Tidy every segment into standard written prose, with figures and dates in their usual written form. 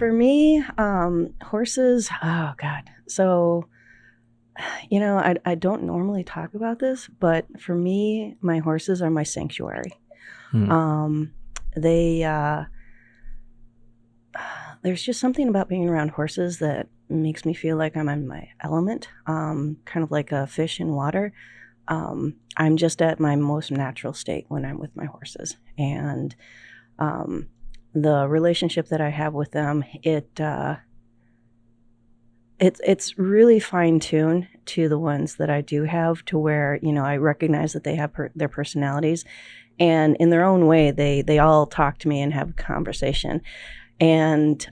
for me, horses, oh God. So, I don't normally talk about this, but for me, my horses are my sanctuary. They, there's just something about being around horses that makes me feel like I'm in my element, kind of like a fish in water. I'm just at my most natural state when I'm with my horses. And the relationship that I have with them, it's really fine-tuned to the ones that I do have, to where, I recognize that they have their personalities, and in their own way, they all talk to me and have a conversation. And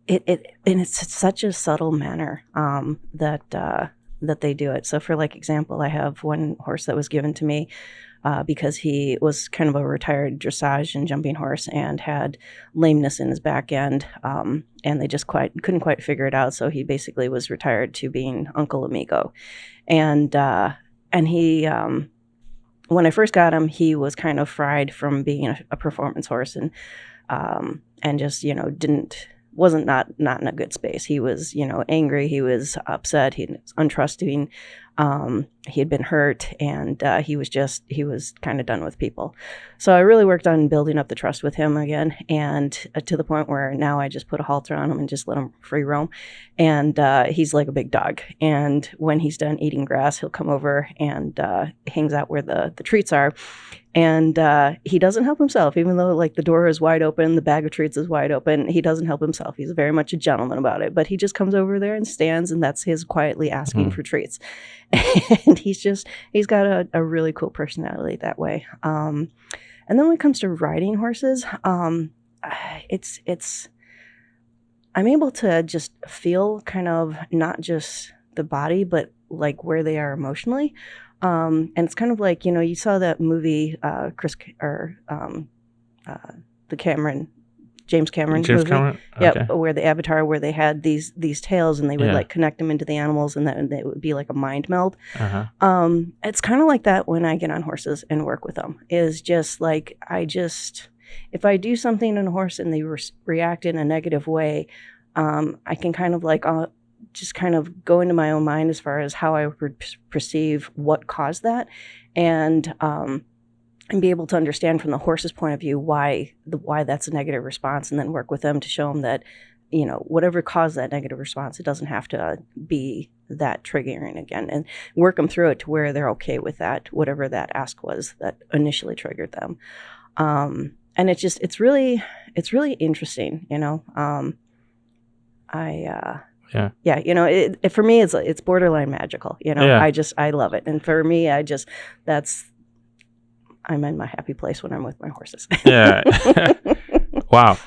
it's such a subtle manner that they do it. So for example, I have one horse that was given to me because he was kind of a retired dressage and jumping horse and had lameness in his back end, and they just couldn't quite figure it out. So he basically was retired to being Uncle Amigo, and he. When I first got him, he was kind of fried from being a performance horse, and just wasn't not in a good space. He was angry, he was upset, he was untrusting, he had been hurt, and he was kind of done with people. So I really worked on building up the trust with him again, and to the point where now I just put a halter on him and just let him free roam. And he's like a big dog, and when he's done eating grass, he'll come over and hangs out where the treats are. And he doesn't help himself, even though the door is wide open, the bag of treats is wide open. He doesn't help himself. He's very much a gentleman about it. But he just comes over there and stands, and that's his quietly asking for treats. And he's got a really cool personality that way. And then when it comes to riding horses, it's I'm able to just feel kind of not just the body, but where they are emotionally. And it's kind of you saw that movie, James Cameron movie. Cameron? Yep, Okay. where the Avatar, where they had these tales, and they would connect them into the animals, and then it would be like a mind meld. Uh-huh. It's kind of like that when I get on horses and work with them. Is just if I do something on a horse and they react in a negative way, I can kind of just kind of go into my own mind as far as how I would perceive what caused that, and be able to understand from the horse's point of view why that's a negative response, and then work with them to show them that whatever caused that negative response, it doesn't have to be that triggering again, and work them through it to where they're okay with that, whatever that ask was that initially triggered them. And it's really interesting, Yeah, for me, it's borderline magical. Yeah. I love it, and for me, I'm in my happy place when I'm with my horses. Yeah. Wow.